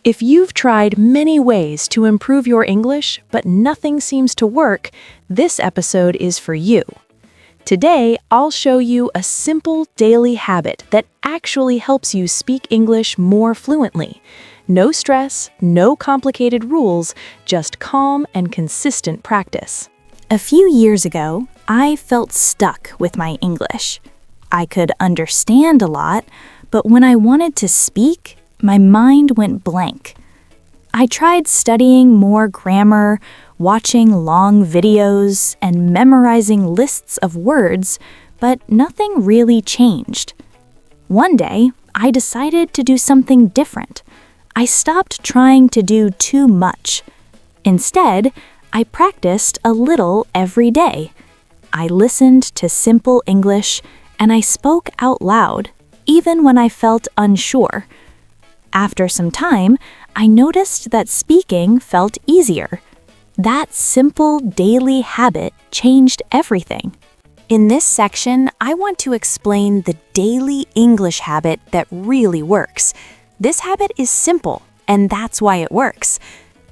If you've tried many ways to improve your English, but nothing seems to work, this episode is for you. Today, I'll show you a simple daily habit that actually helps you speak English more fluently. No stress, no complicated rules, just calm and consistent practice. A few years ago, I felt stuck with my English. I could understand a lot, but when I wanted to speak, my mind went blank. I tried studying more grammar, watching long videos, and memorizing lists of words, but nothing really changed. One day, I decided to do something different. I stopped trying to do too much. Instead, I practiced a little every day. I listened to simple English, and I spoke out loud, even when I felt unsure. After some time, I noticed that speaking felt easier. That simple daily habit changed everything. In this section, I want to explain the daily English habit that really works. This habit is simple, and that's why it works.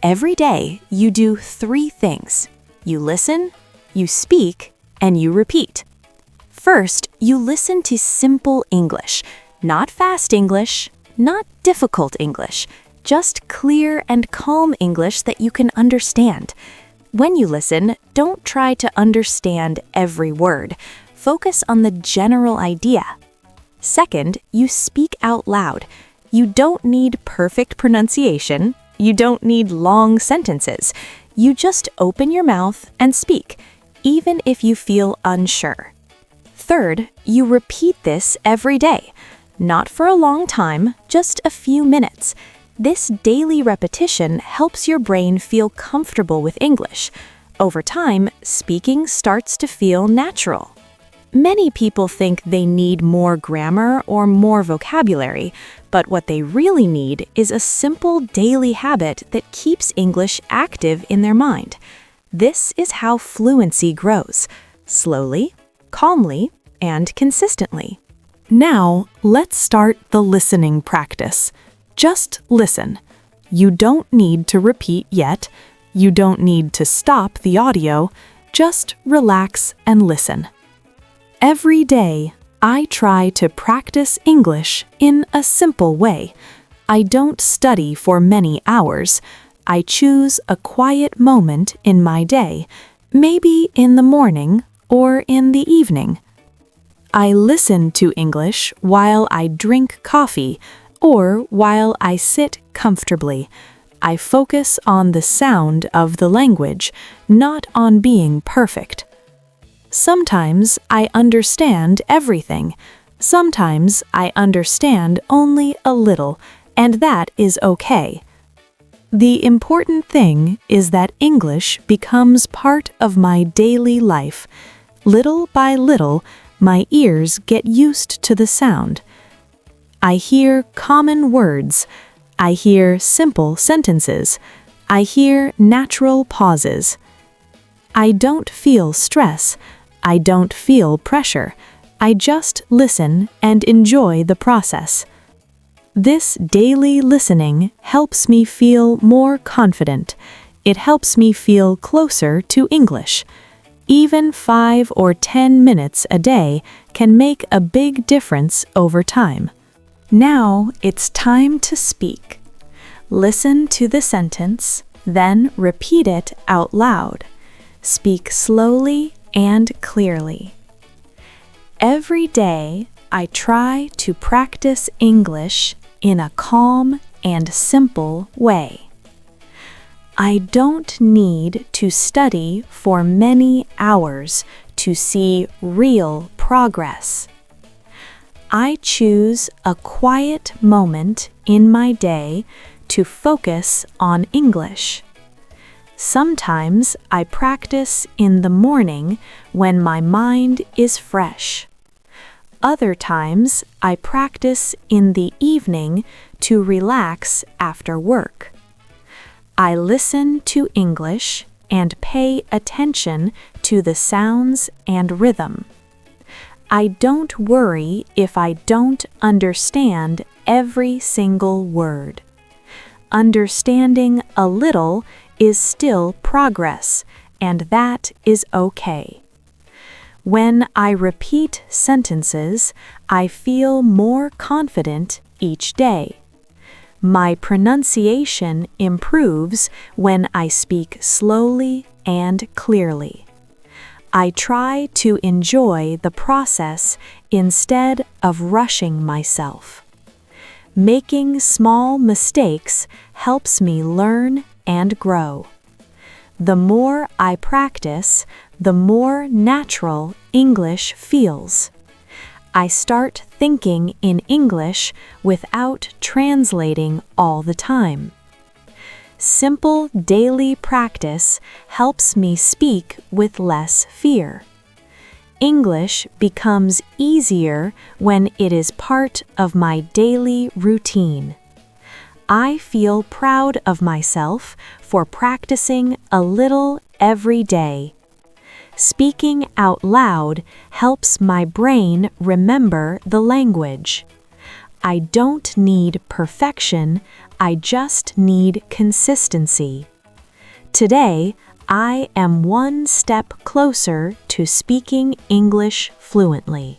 Every day, you do 3 things. You listen, you speak, and you repeat. First, you listen to simple English, not fast English, not difficult English, just clear and calm English that you can understand. When you listen, don't try to understand every word. Focus on the general idea. Second, you speak out loud. You don't need perfect pronunciation. You don't need long sentences. You just open your mouth and speak, even if you feel unsure. Third, you repeat this every day. Not for a long time, just a few minutes. This daily repetition helps your brain feel comfortable with English. Over time, speaking starts to feel natural. Many people think they need more grammar or more vocabulary, but what they really need is a simple daily habit that keeps English active in their mind. This is how fluency grows, slowly, calmly, and consistently. Now, let's start the listening practice. Just listen. You don't need to repeat yet. You don't need to stop the audio. Just relax and listen. Every day, I try to practice English in a simple way. I don't study for many hours. I choose a quiet moment in my day, maybe in the morning or in the evening. I listen to English while I drink coffee or while I sit comfortably. I focus on the sound of the language, not on being perfect. Sometimes I understand everything. Sometimes I understand only a little, and that is okay. The important thing is that English becomes part of my daily life. Little by little, my ears get used to the sound. I hear common words. I hear simple sentences. I hear natural pauses. I don't feel stress. I don't feel pressure. I just listen and enjoy the process. This daily listening helps me feel more confident. It helps me feel closer to English. Even 5 or 10 minutes a day can make a big difference over time. Now it's time to speak. Listen to the sentence, then repeat it out loud. Speak slowly and clearly. Every day, I try to practice English in a calm and simple way. I don't need to study for many hours to see real progress. I choose a quiet moment in my day to focus on English. Sometimes I practice in the morning when my mind is fresh. Other times I practice in the evening to relax after work. I listen to English and pay attention to the sounds and rhythm. I don't worry if I don't understand every single word. Understanding a little is still progress, and that is okay. When I repeat sentences, I feel more confident each day. My pronunciation improves when I speak slowly and clearly. I try to enjoy the process instead of rushing myself. Making small mistakes helps me learn and grow. The more I practice, the more natural English feels. I start thinking in English without translating all the time. Simple daily practice helps me speak with less fear. English becomes easier when it is part of my daily routine. I feel proud of myself for practicing a little every day. Speaking out loud helps my brain remember the language. I don't need perfection, I just need consistency. Today, I am one step closer to speaking English fluently.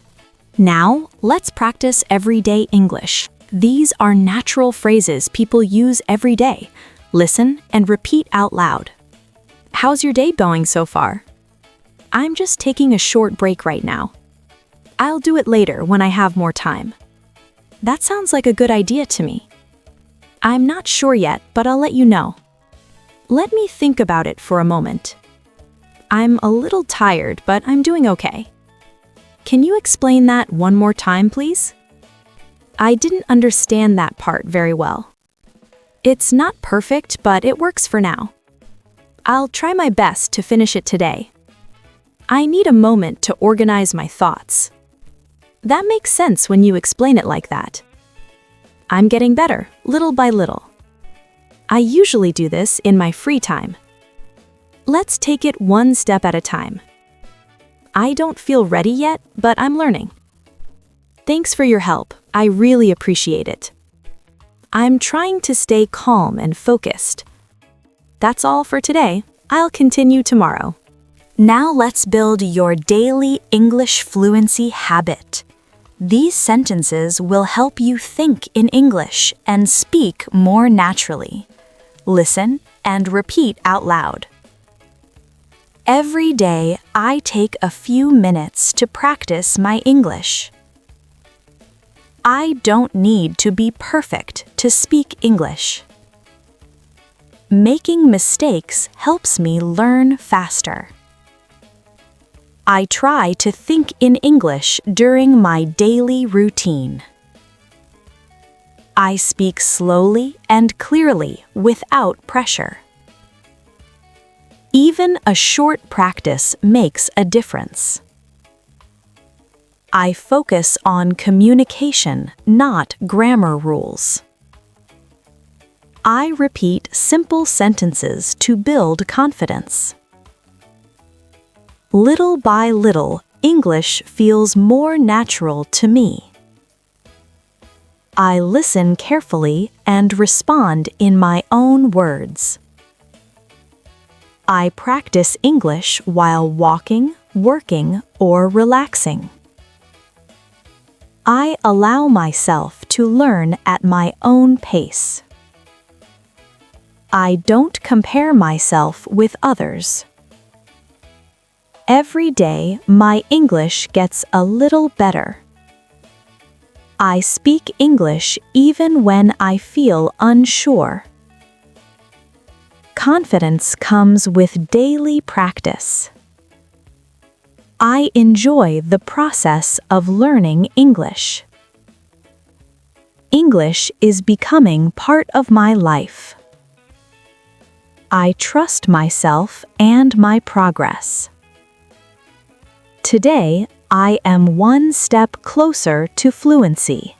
Now, let's practice everyday English. These are natural phrases people use every day. Listen and repeat out loud. How's your day going so far? I'm just taking a short break right now. I'll do it later when I have more time. That sounds like a good idea to me. I'm not sure yet, but I'll let you know. Let me think about it for a moment. I'm a little tired, but I'm doing okay. Can you explain that one more time, please? I didn't understand that part very well. It's not perfect, but it works for now. I'll try my best to finish it today. I need a moment to organize my thoughts. That makes sense when you explain it like that. I'm getting better, little by little. I usually do this in my free time. Let's take it one step at a time. I don't feel ready yet, but I'm learning. Thanks for your help. I really appreciate it. I'm trying to stay calm and focused. That's all for today. I'll continue tomorrow. Now let's build your daily English fluency habit. These sentences will help you think in English and speak more naturally. Listen and repeat out loud. Every day, I take a few minutes to practice my English. I don't need to be perfect to speak English. Making mistakes helps me learn faster. I try to think in English during my daily routine. I speak slowly and clearly without pressure. Even a short practice makes a difference. I focus on communication, not grammar rules. I repeat simple sentences to build confidence. Little by little, English feels more natural to me. I listen carefully and respond in my own words. I practice English while walking, working, or relaxing. I allow myself to learn at my own pace. I don't compare myself with others. Every day, my English gets a little better. I speak English even when I feel unsure. Confidence comes with daily practice. I enjoy the process of learning English. English is becoming part of my life. I trust myself and my progress. Today, I am one step closer to fluency.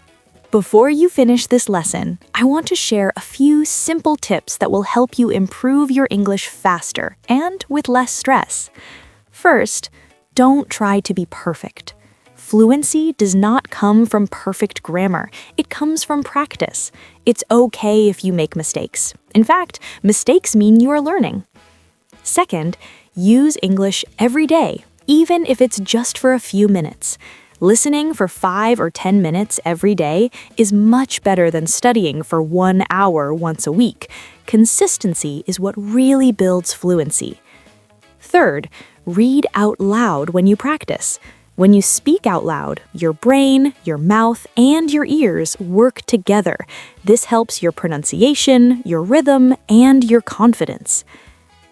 Before you finish this lesson, I want to share a few simple tips that will help you improve your English faster and with less stress. First, don't try to be perfect. Fluency does not come from perfect grammar. It comes from practice. It's okay if you make mistakes. In fact, mistakes mean you are learning. Second, use English every day, even if it's just for a few minutes. Listening for 5 or 10 minutes every day is much better than studying for 1 hour once a week. Consistency is what really builds fluency. Third, read out loud when you practice. When you speak out loud, your brain, your mouth, and your ears work together. This helps your pronunciation, your rhythm, and your confidence.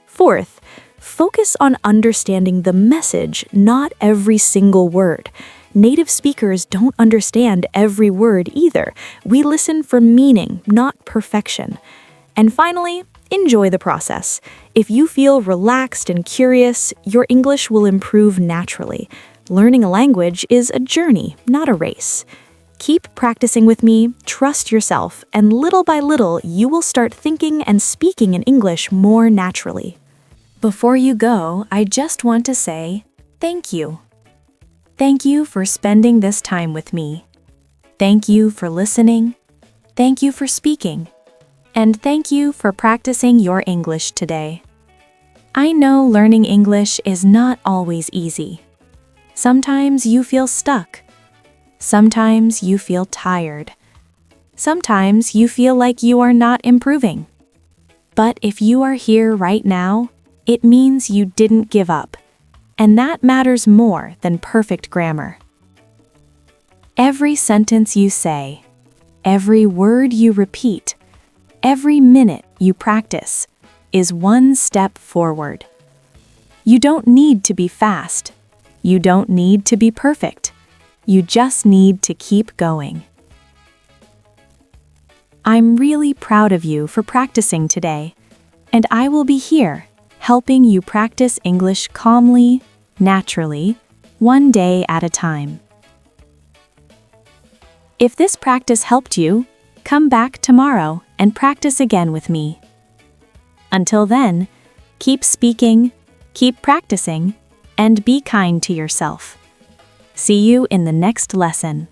Fourth, focus on understanding the message, not every single word. Native speakers don't understand every word either. We listen for meaning, not perfection. And finally, enjoy the process. If you feel relaxed and curious, your English will improve naturally. Learning a language is a journey, not a race. Keep practicing with me, trust yourself, and little by little, you will start thinking and speaking in English more naturally. Before you go, I just want to say thank you. Thank you for spending this time with me. Thank you for listening. Thank you for speaking. And thank you for practicing your English today. I know learning English is not always easy. Sometimes you feel stuck. Sometimes you feel tired. Sometimes you feel like you are not improving. But if you are here right now, it means you didn't give up. And that matters more than perfect grammar. Every sentence you say, every word you repeat, every minute you practice is one step forward. You don't need to be fast. You don't need to be perfect. You just need to keep going. I'm really proud of you for practicing today, and I will be here helping you practice English calmly, naturally, one day at a time. If this practice helped you, come back tomorrow and practice again with me. Until then, keep speaking, keep practicing, and be kind to yourself. See you in the next lesson.